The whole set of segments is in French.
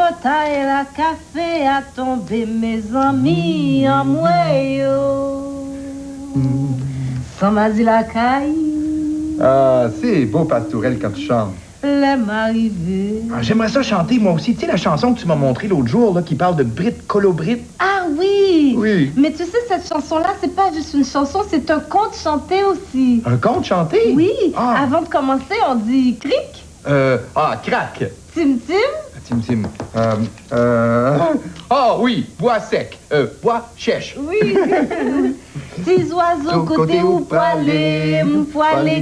chota et la café a tombé, mes amis, en moyo. Sans m'a dit la caille. Ah, c'est beau, Pastourelle, quand tu chantes. L'aime arrivé. Ah, j'aimerais ça chanter, moi aussi. Tu sais, la chanson que tu m'as montrée l'autre jour, là, qui parle de Brit Colobrit. Ah oui! Oui. Mais tu sais, cette chanson-là, c'est pas juste une chanson, c'est un conte chanté aussi. Un conte chanté? Oui, Ah. avant de commencer, on dit cric, Crac. tim tim. Tim. Ah oui, bois sec. Bois chèche. Oui. Petits oiseaux côté ou poilé,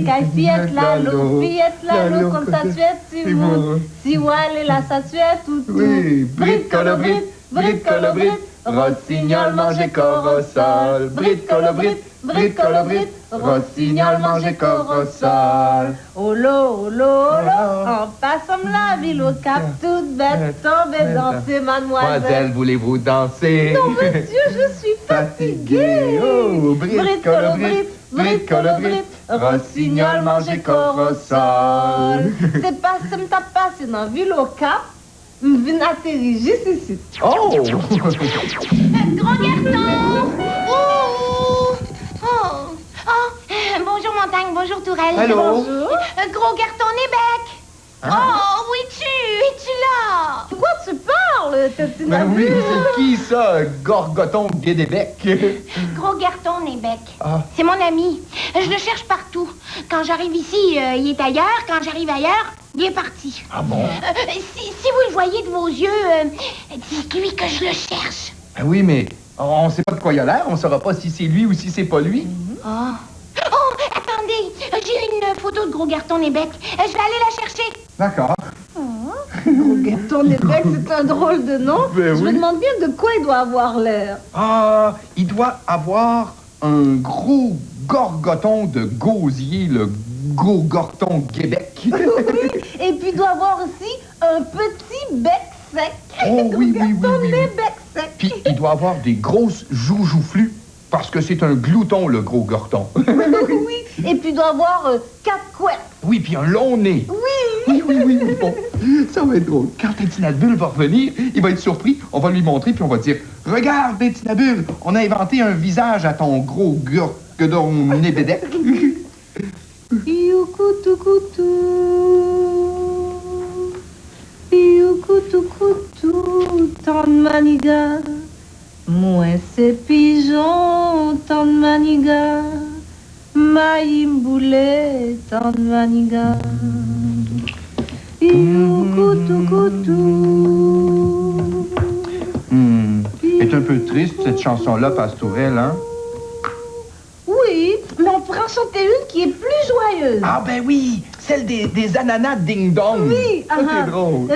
caille fillette la l'eau, comme ça tu es tu montes. Si oualé là ça tu es tout. Oui, Brit Colobrit, rossignol manger corossol. Brit Colobrit, rossignol manger corossol. Olo, en passant la ville au cap, toute bête, tombée danser, mademoiselle. Mademoiselle, voulez-vous danser? Non, monsieur, je suis fatiguée. Oh, Brit Colobrit, rossignol manger corossol. C'est pas ça me tape pas, c'est dans ville au cap. M'vin atterrir juste ici. Oh! Gros Garton! Bonjour Montagne, bonjour Tourelle. Allô? Bonjour. Gros Garton Nébec! Oh, où es-tu là? De quoi tu parles, Tétine? Ben oui, c'est qui ça, Gorgoton Guédébec? Gros Garton Nébec. Ah. C'est mon ami. Je le cherche partout. Quand j'arrive ici, il est ailleurs. Quand j'arrive ailleurs, il est parti. Ah bon? Si vous le voyez de vos yeux, dites-lui que je le cherche. Ben oui, mais on sait pas de quoi il a l'air. On saura pas si c'est lui ou si c'est pas lui. Oh, attendez. J'ai une photo de Gros Garton Nébec. Je vais aller la chercher. D'accord. Gros Garton Nébec, c'est un drôle de nom. Ben Je me oui. demande bien de quoi il doit avoir l'air. Ah, il doit avoir un gros gorgoton de gosier, le Gorgoton Québec. Oui, et puis il doit avoir aussi un petit bec sec. Oh oui, oui, oui, Garton oui, oui. Nébec sec. Puis il doit avoir des grosses joujouflus parce que c'est un glouton, le gros gorton. Oui, et puis il doit avoir 4 couettes. Oui, puis un long nez. Oui. Oui. Bon, ça va être drôle. Quand Tinabule va revenir, il va être surpris. On va lui montrer, puis on va dire « Regarde, Tinabule, on a inventé un visage à ton gros gorgodon nébédec. » Ioucoutou, tant de maniga. Moi c'est pigeon, tant de maniga. Maïmboulé, tant de maniga. Ioucoutou. C'est un peu triste, cette chanson-là, Pastourelle, hein? Oui, mais on pourrait en chanter une qui est plus joyeuse. Ah, ben oui, celle des ananas ding-dong. Oui, Ça, c'est drôle.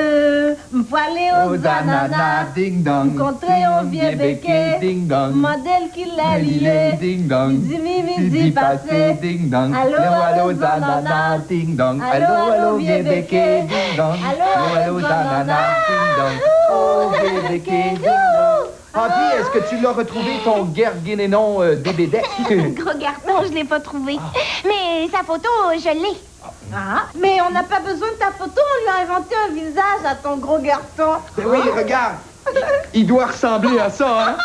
M'poilé aux ananas, ding-dong. rencontrer un vieux béquet, ding-dong. modèle qui l'a lié, ding-dong. midi passé, ding-dong. Allô, allô, ananas, ding-dong. Allô, vieux béquet. ding-dong. Allô, ananas, ding-dong. Oh, vieux béquet, ding-dong. Ah, puis, est-ce que tu l'as retrouvé, ton guerguénénon débédec? Gros Garton, je l'ai pas trouvé. Mais sa photo, je l'ai. Ah, mais on n'a pas besoin de ta photo, on lui a inventé un visage à ton gros garçon. Ben oui, regarde. Il doit ressembler à ça, hein?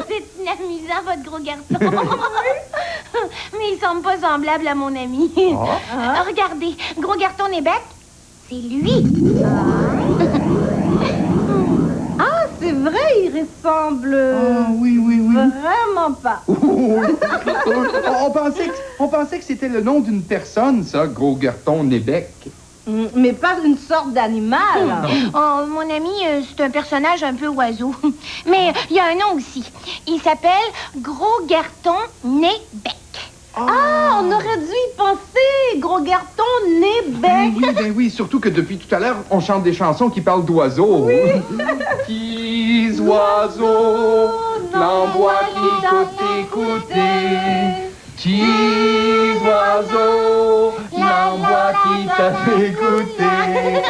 C'est amusant, votre gros garçon. Mais il semble pas semblable à mon ami. Regardez, Gros Garton Nébec, c'est lui. Ah, c'est vrai, il ressemble Oui. vraiment pas. On pensait que c'était le nom d'une personne, ça, Gros Garton Nébec. Mais pas une sorte d'animal. Oh, mon ami, c'est un personnage un peu oiseau. Mais il y a un nom aussi. Il s'appelle Gros Garton Nébec. Ah, on aurait dû y penser, gros garton, nez, bec. Ben oui, surtout que depuis tout à l'heure, on chante des chansons qui parlent d'oiseaux. Petits oiseaux, l'envoie qui côté. Petits oiseaux, l'envoie qui t'a fait goûter.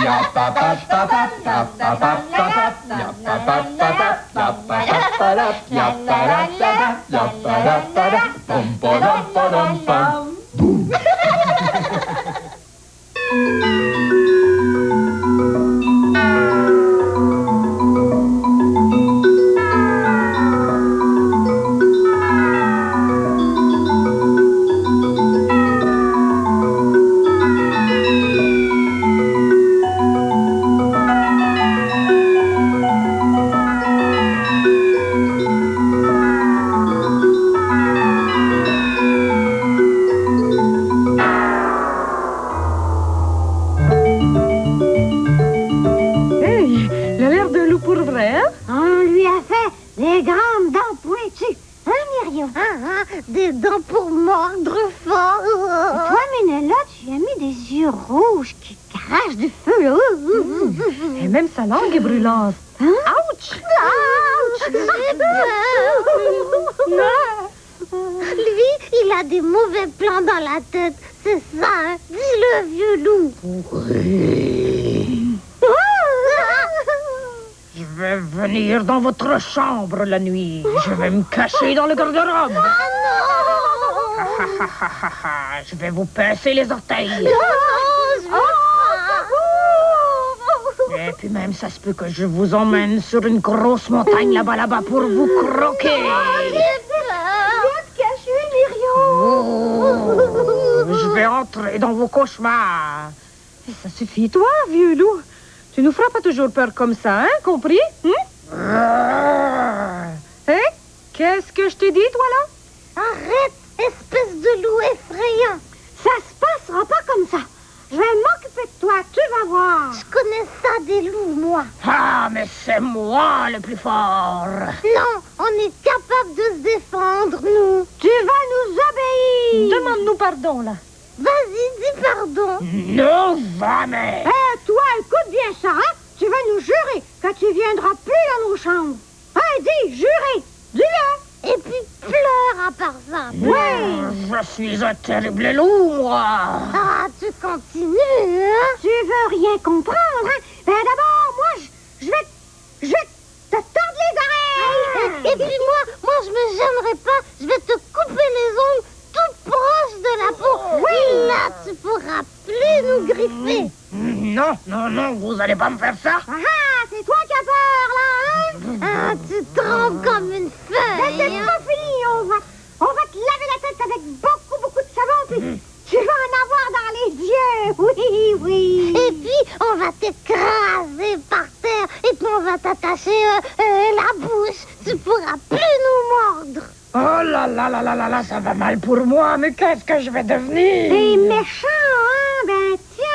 Ya pa pa pa pa pa pa pa pa ya pa pa pa pa pa pa pa ya pa pa ya pa pa pom pom pom pom. Loup pour vrai, hein? On lui a fait des grandes dents pointues. Hein, Myrion? Des dents pour mordre fort. Toi, Ménéla, tu as mis des yeux rouges qui crachent du feu. Et même sa langue est brûlante. Hein? Ouch! Ouch! Lui, il a des mauvais plans dans la tête. C'est ça, hein? Dis-le, vieux loup. Je vais venir dans votre chambre la nuit. Je vais me cacher dans le garde-robe. Je vais vous pincer les orteils. Et puis même, ça se peut que je vous emmène sur une grosse montagne là-bas pour vous croquer. Je vais entrer dans vos cauchemars. Et ça suffit, toi, vieux loup. Tu nous feras pas toujours peur comme ça, hein, compris? Hein? Qu'est-ce que je t'ai dit, toi, là? Arrête, espèce de loup effrayant. Ça se passera pas comme ça. Je vais m'occuper de toi, tu vas voir. Je connais ça des loups, moi. Ah, mais c'est moi le plus fort. Non, on est capable de se défendre, nous. Tu vas nous obéir. Demande-nous pardon, là. Vas-y, dis pardon. Non, jamais. Toi, écoute bien ça, hein? Tu vas nous jurer que tu viendras plus dans nos chambres. Dis, jurer. Dis-le. Et puis pleure à part ça. Oui. Je suis un terrible loup, moi. Ah, tu continues, hein? Tu veux rien comprendre, hein? Ben d'abord, moi, je vais te tordre les oreilles. Et puis moi, je me gênerai pas. Je vais te couper les ongles tout proche de la peau. Oui. Là, tu pourras plus nous griffer. Non, vous allez pas me faire ça. C'est toi qui as peur, là, hein? Tu trembles comme une feuille. C'est pas fini, on va te laver la tête avec beaucoup de savon, puis tu vas en avoir dans les yeux. Oui. Et puis, on va t'écraser par terre, et puis on va t'attacher la bouche. Tu pourras plus nous mordre. Oh là, ça va mal pour moi, mais qu'est-ce que je vais devenir? T'es méchant, hein? Ben tiens.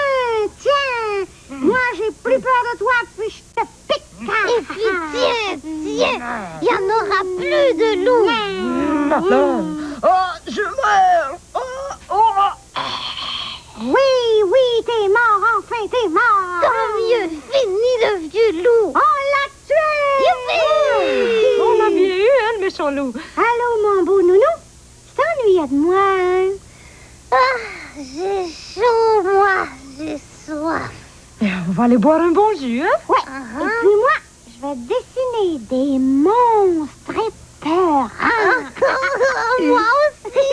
Moi, j'ai plus peur de toi, puis je te pique. Et puis tiens, il y en aura plus de loups. Oh, je meurs. Oui, t'es mort, enfin, t'es mort. Tant mieux, fini le vieux loup. On l'a tué. Youpi! On l'a bien eu, hein, le méchant loup. Allô, mon beau nounou, tu t'ennuyais de moi, hein? J'ai chaud, moi, j'ai soif. On va aller boire un bon jus, hein? Ouais, et puis moi, je vais dessiner des monstres épeurants. Moi aussi.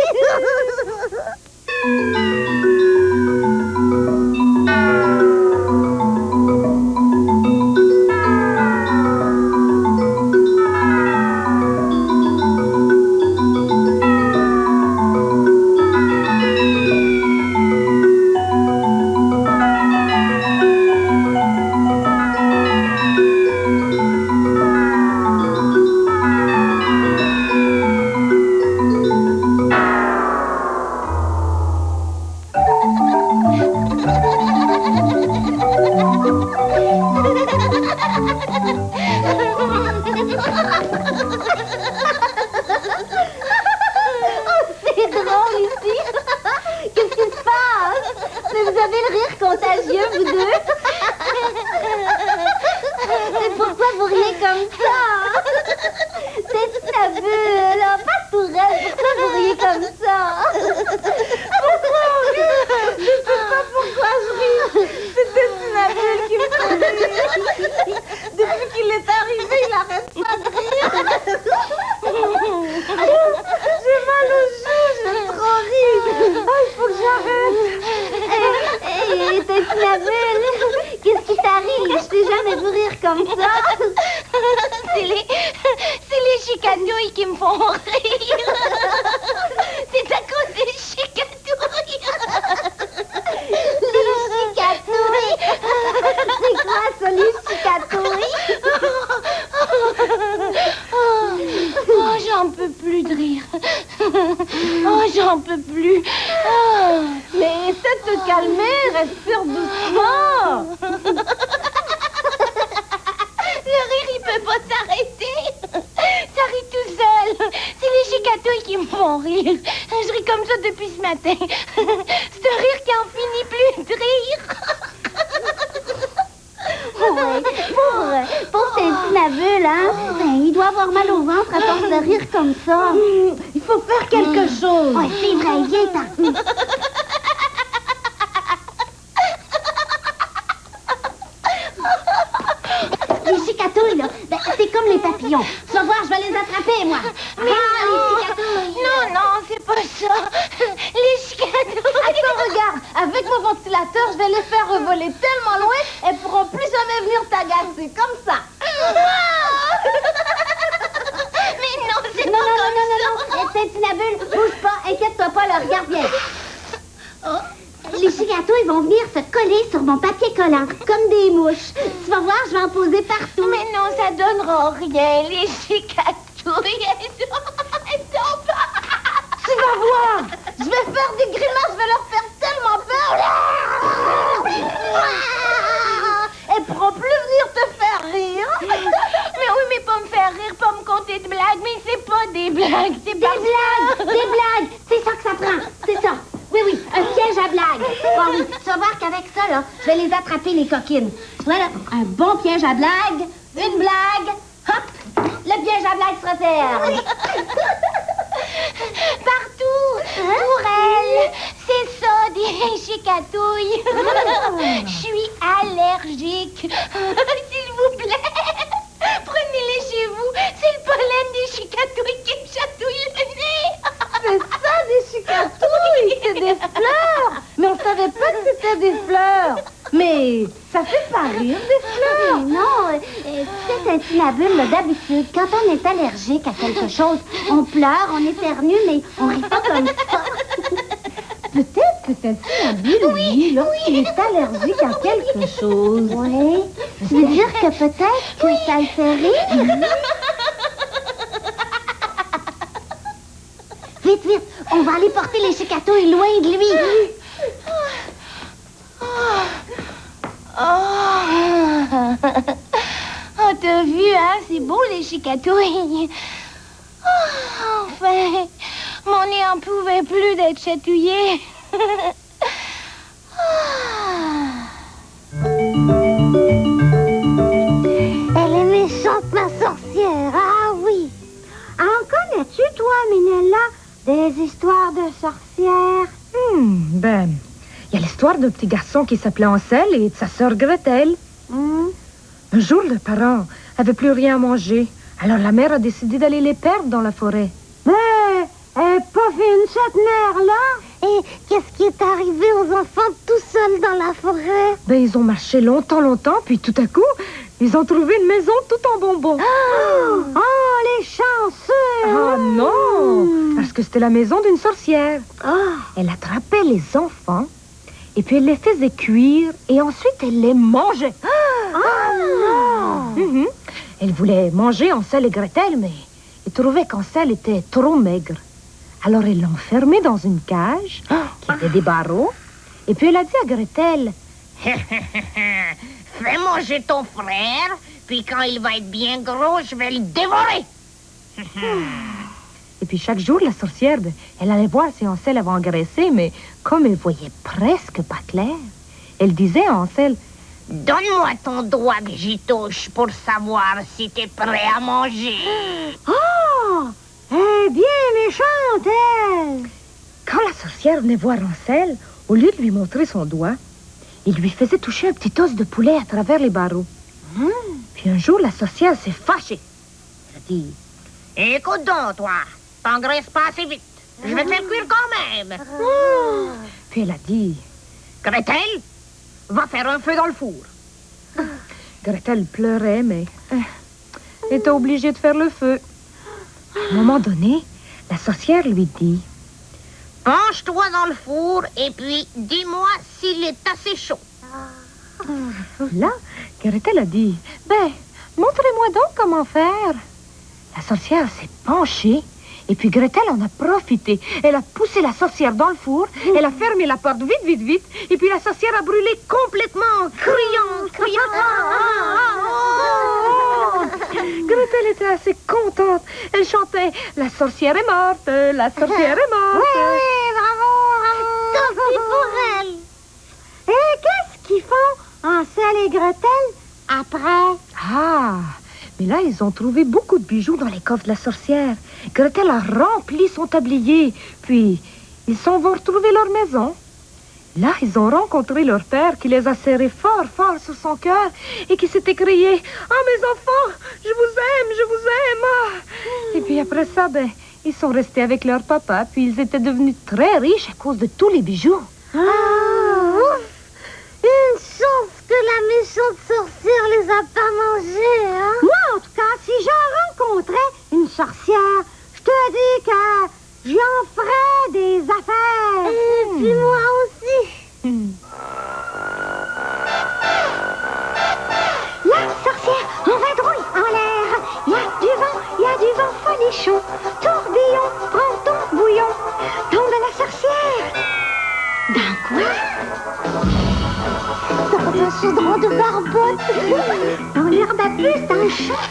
C'est drôle ici. Qu'est-ce qui se passe? Mais vous avez le rire contagieux, vous deux. Et pourquoi vous riez comme ça? C'est Tinabule, pas Tourelle. Pourquoi vous riez comme ça? Pourquoi on rit? Je sais pas pourquoi je ris. C'était Tinabule qui me faisait rire. Depuis qu'il est arrivé, il arrête pas de rire. J'ai mal aux joues, j'ai trop ri. Il faut que j'arrête. Hé, t'es Tinabule. Qu'est-ce qui t'arrive? Je t'ai jamais vu rire comme ça. C'est les chicatouilles qui me font rire. C'est à cause des chicatouilles. Les chicatouilles. C'est quoi ça, les chicatouilles? Oh, j'en peux plus de rire. Oh, j'en peux plus. Oh. Mais essaie de te calmer, respire doucement. Le rire peut pas s'arrêter. Ça rit tout seul. C'est les chicatouilles qui me font rire. Je ris comme ça depuis ce matin. C'est un rire qui en finit plus de rire. Ouais, pour Tintinabule, hein? Ben, il doit avoir mal au ventre à force de rire comme ça. Il faut faire quelque chose. Ouais, c'est vrai, viens, t'en. Les chicatouilles, là, ben, c'est comme les papillons. Tu vas voir, je vais les attraper, moi. Mais les non, chicatouilles. non, c'est pas ça. Les chicatouilles. Attends, regarde. Avec mon ventilateur, je vais les faire voler tellement loin, elles pourront plus jamais venir t'agacer. Comme ça. Mais non, c'est Non, pas non, comme non, non, non. Tintinabule, bouge pas, inquiète-toi pas, là, regarde bien. Les chicatouilles vont venir se coller sur mon papier collant, comme des mouches. Tu vas voir, je vais en poser partout. Mais non, ça donnera rien. Les chicatouilles, elles tombent. Tu vas voir. Je vais faire des grimaces, je vais leur faire tellement peur. Elles pourront plus venir te faire rire. Mais oui, mais pas me faire rire, pas me conter de blagues. Mais c'est pas des blagues, c'est Des pas blagues, c'est ça que ça prend, c'est ça. Oui, oui, un piège à blagues. Ah oui, tu vas voir qu'avec ça, là, je vais les attraper, les coquines. Voilà, un bon piège à blagues, une blague, hop, le piège à blagues se referme. partout. Pour elle, c'est ça, des chicatouilles. Je suis allergique. S'il vous plaît, prenez-les chez vous. C'est le pollen des chicatouilles qui me chatouille le nez. C'est ça, des chicatouilles. C'est des fleurs. Mais on savait pas que c'était des fleurs. Mais ça fait pas rire, des fleurs. Non, tu sais, Tintinabule, là, d'habitude, quand on est allergique à quelque chose, on pleure, on éternue, mais on rit pas comme ça. Peut-être que Tintinabule, lui, lorsqu'il est allergique à quelque chose. Oui. Tu veux dire que peut-être que ça le fait rire? Vite, vite, on va aller porter les chicatouilles loin de lui. Oh, t'as vu, hein? C'est beau, les chicatouilles. Oh, enfin, mon nez en pouvait plus d'être chatouillé. Elle est méchante, ma sorcière. Ah oui. En connais-tu, toi, Minella, des histoires de sorcières? Ben, il y a l'histoire d'un petit garçon qui s'appelait Ansel et de sa sœur Gretel. Un jour, les parents n'avaient plus rien à manger. Alors la mère a décidé d'aller les perdre dans la forêt. Mais elle n'est pas fine, cette mère-là. Et qu'est-ce qui est arrivé aux enfants tout seuls dans la forêt? Ben, ils ont marché longtemps, puis tout à coup, ils ont trouvé une maison tout en bonbons. Oh, les chanceux! Ah non! Parce que c'était la maison d'une sorcière. Oh. Elle attrapait les enfants, et puis elle les faisait cuire, et ensuite elle les mangeait. Oh non! Elle voulait manger Ansel et Gretel, mais elle trouvait qu'Ansel était trop maigre. Alors elle l'a enfermé dans une cage qui avait des barreaux, et puis elle a dit à Gretel... Fais manger ton frère, puis quand il va être bien gros, je vais le dévorer. Et puis chaque jour, la sorcière, elle allait voir si Ansel avait engraissé, mais comme elle voyait presque pas clair, elle disait à Ansel... Donne-moi ton doigt que j'y touche pour savoir si t'es prêt à manger. Oh! Elle est bien méchante, elle! Quand la sorcière venait voir Ansel, au lieu de lui montrer son doigt, il lui faisait toucher un petit os de poulet à travers les barreaux. Puis un jour, la sorcière s'est fâchée. Elle a dit... Écoute donc, toi, t'engraisses pas assez vite. Je vais te faire cuire quand même. Puis elle a dit... Gretel, va faire un feu dans le four. Gretel pleurait, mais elle était obligée de faire le feu. À un moment donné, la sorcière lui dit... Penche-toi dans le four et puis dis-moi s'il est assez chaud. Là, Gretel a dit... Ben, montrez-moi donc comment faire. La sorcière s'est penchée, et puis Gretel en a profité. Elle a poussé la sorcière dans le four, elle a fermé la porte vite, et puis la sorcière a brûlé complètement, criant. Gretel était assez contente. Elle chantait « La sorcière est morte, la sorcière est morte. » Oui, bravo. Tant pis pour elle. Et qu'est-ce qu'ils font, Hansel et Gretel, après? Ah, mais là, ils ont trouvé beaucoup de bijoux dans les coffres de la sorcière. Gretel a rempli son tablier, puis ils s'en vont retrouver leur maison. Là, ils ont rencontré leur père qui les a serrés fort, fort sur son cœur et qui s'est écrié « Ah, mes enfants, je vous aime, ah. » Et puis après ça, ils sont restés avec leur papa, puis ils étaient devenus très riches à cause de tous les bijoux. Ah, ouf! Une chance que la méchante sorcière les a pas mangés, hein? Moi, en tout cas, si j'en rencontrais une sorcière, je te dis que j'en ferais des affaires. Et puis moi aussi. La sorcière en vadrouille en l'air. Il y a du vent folichon. Tourbillon, prends ton bouillon. Tombe la sorcière. Dans quoi? Dans un chaudron de barbotte. Dans l'herbe à puce, dans le champ.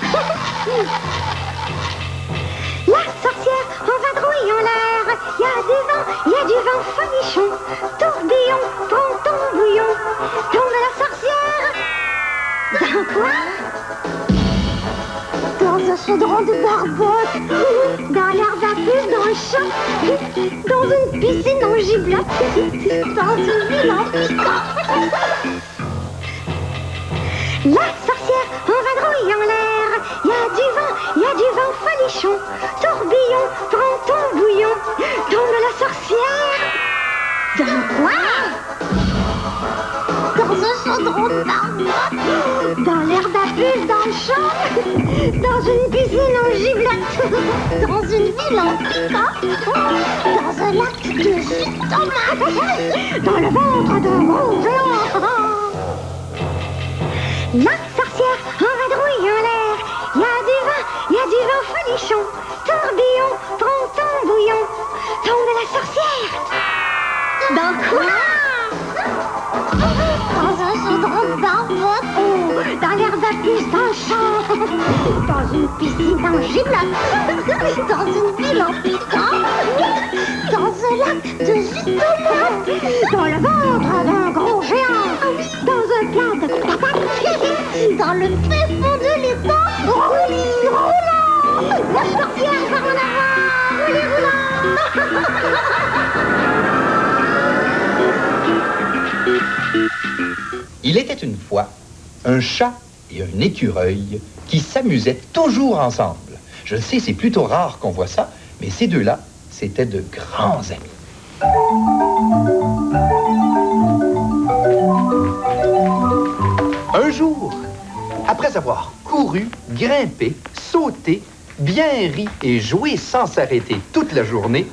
La sorcière en vadrouille en l'air. Il y a du vent folichon. Tourbillon, prends ton bouillon. Tombe la sorcière. Dans quoi? Dans un chaudron de barbotte. Dans l'herbe à puce, dans le champ. Dans une piscine en giblotte. Dans une ville en piquant. La sorcière en vadrouille en l'air. Il y a du vent folichon. Tourbillon, prends ton bouillon. Tombe la sorcière. Dans quoi? Dans un chaudron de barbotte. Dans l'herbe à puce, dans le champ. Dans une piscine en giblotte. Dans une ville en piquant. Dans un lac de jus de tomate. Dans le ventre d'un gros géant. La sorcière en vadrouille en l'air. Il y a du vent folichon. Tourbillon, prends ton bouillon. Tombe la sorcière. Dans quoi? Dans un chaudron de barbotte. Oh, dans l'herbe à puce, dans le champ. Dans une piscine en giblotte. Dans une ville en piquant. Dans un lac de jus de tomate. Dans le ventre d'un gros géant. Dans un plat de patates. Dans le fait fond de l'étang. Roulis, roulant. La sorcière va en avant. Roulis, roulant. Il était une fois un chat et un écureuil qui s'amusaient toujours ensemble. Je le sais, c'est plutôt rare qu'on voit ça, mais ces deux-là, c'étaient de grands amis. Un jour, après avoir couru, grimpé, sauté, bien ri et joué sans s'arrêter toute la journée,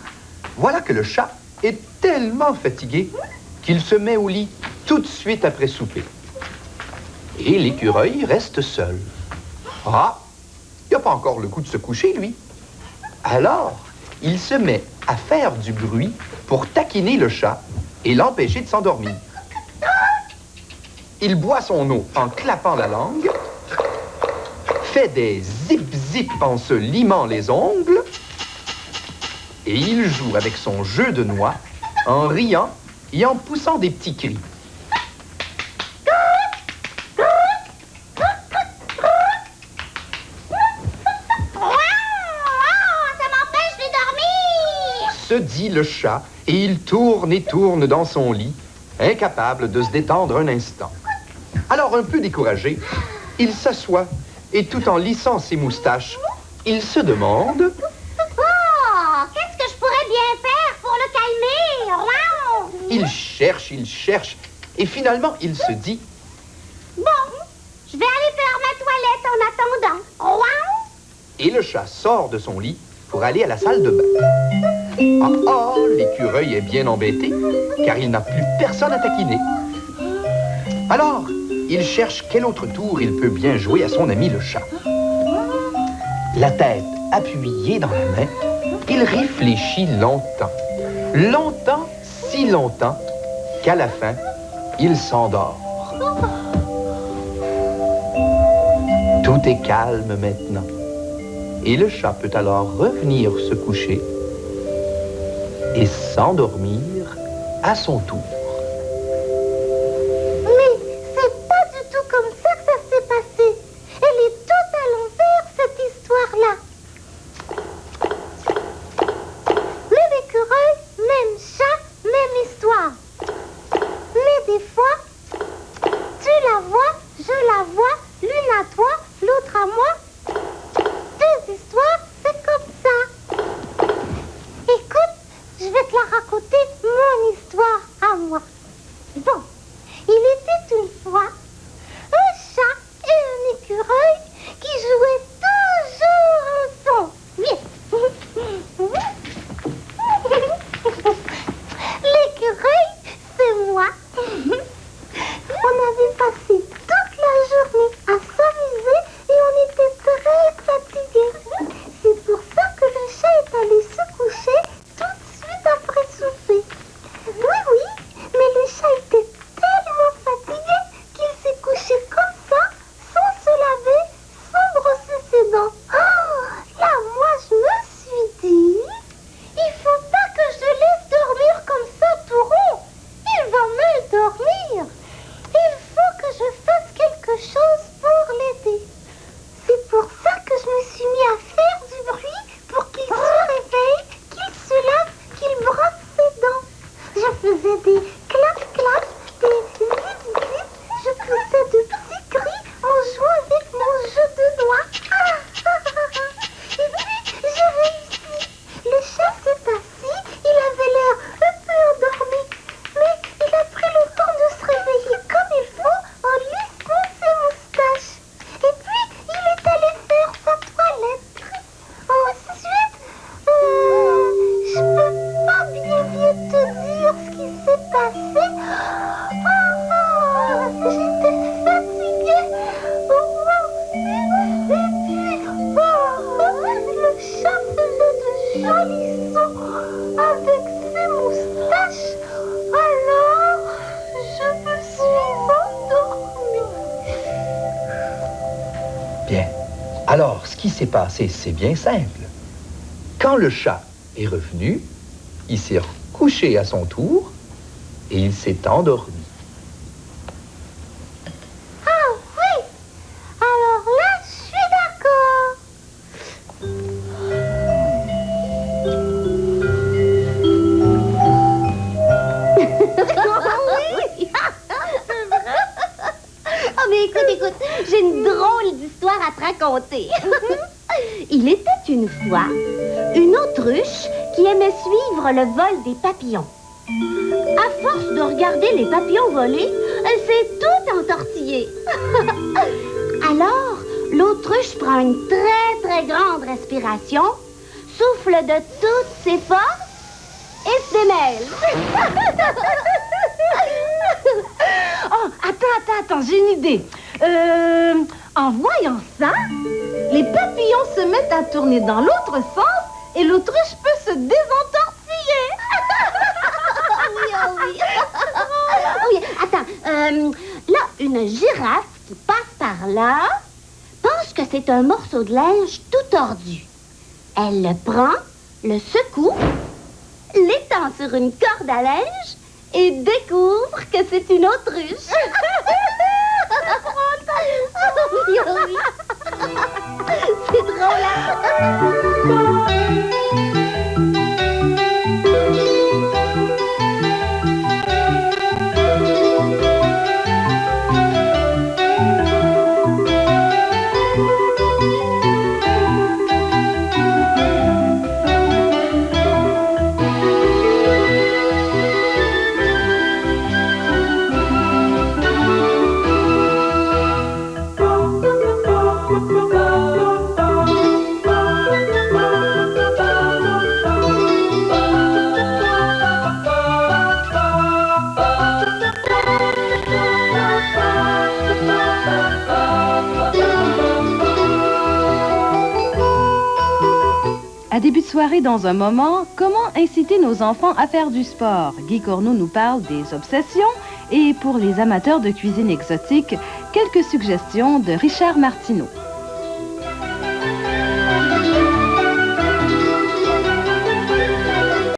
voilà que le chat est tellement fatigué qu'il se met au lit tout de suite après souper. Et l'écureuil reste seul. Ah, il n'a pas encore le coup de se coucher, lui. Alors, il se met à faire du bruit pour taquiner le chat et l'empêcher de s'endormir. Il boit son eau en clapant la langue, fait des zip-zip en se limant les ongles, et il joue avec son jeu de noix en riant et en poussant des petits cris. Se dit le chat, et il tourne et tourne dans son lit, incapable de se détendre un instant. Alors, un peu découragé, il s'assoit, et tout en lissant ses moustaches, il se demande... Oh, qu'est-ce que je pourrais bien faire pour le calmer? Wow! Il cherche, et finalement, il se dit... Bon, je vais aller faire ma toilette en attendant. Wow! Et le chat sort de son lit pour aller à la salle de bain. Ah, l'écureuil est bien embêté, car il n'a plus personne à taquiner. Alors, il cherche quel autre tour il peut bien jouer à son ami le chat. La tête appuyée dans la main, il réfléchit longtemps. Longtemps, si longtemps, qu'à la fin, il s'endort. Tout est calme maintenant. Et le chat peut alors revenir se coucher et s'endormir à son tour. Mais c'est pas du tout comme ça que ça s'est passé. Elle est toute à l'envers, cette histoire-là. Même écureuil, même chat, même histoire. Mais des fois, tu la vois, je la vois, l'une à toi, l'autre à moi. Deux histoires, c'est comme ça. Écoute, je vais te la raconter, mon histoire à moi. Bon, il était une fois un chat et un écureuil qui jouaient toujours ensemble. Viens. L'écureuil, c'est moi. On avait passé toute la journée à s'amuser et on était très fatigués. C'est pour ça que le chat est allé se coucher tout de suite après souper. Oui, mais le chat était tellement fatigué qu'il s'est couché comme ça, sans se laver, sans brosser ses dents. Oh, là, moi, je me suis dit, il faut pas que je le laisse dormir comme ça tout rond. Il va mal dormir. Il faut que je fasse quelque chose pour l'aider. C'est pour ça que je me suis mis à faire du bruit pour qu'il se réveille, qu'il se lave, qu'il brosse ses dents. Je faisais des clap-clap, des zip-zip. Je poussais de petits cris en jouant avec mon jeu de doigts. Et puis, j'ai réussi. Le chat s'est assis, il avait l'air un peu endormi. Mais il a pris le temps de se réveiller comme il faut en lissant ses moustaches. Et puis, il est allé faire sa toilette. Ensuite, je peux pas bien te dire ce qui s'est passé. J'étais fatiguée. Et puis, le chat faisait de jolis sons avec ses moustaches. Alors, je me suis endormie. Bien. Alors, ce qui s'est passé, c'est bien simple. Quand le chat est revenu, il s'est couché à son tour et il s'est endormi. Ah oui! Alors là, je suis d'accord. Oh, mais écoute, j'ai une drôle d'histoire à te raconter. Il était une fois une autruche qui aimait suivre le vol des papillons. À force de regarder les papillons voler, elle s'est toute entortillée. Alors, l'autruche prend une très, très grande respiration, souffle de toutes ses forces et se démêle. Oh, attends, j'ai une idée. En voyant ça, les papillons se mettent à tourner dans l'autre sens et l'autruche peut se désentortiller. Oui. Oui, attends. Là, une girafe qui passe par là pense que c'est un morceau de linge tout tordu. Elle le prend, le secoue, l'étend sur une corde à linge et découvre que c'est une autruche. Oui. C'est drôle, hein? À début de soirée, dans un moment, comment inciter nos enfants à faire du sport? Guy Corneau nous parle des obsessions et pour les amateurs de cuisine exotique, quelques suggestions de Richard Martineau.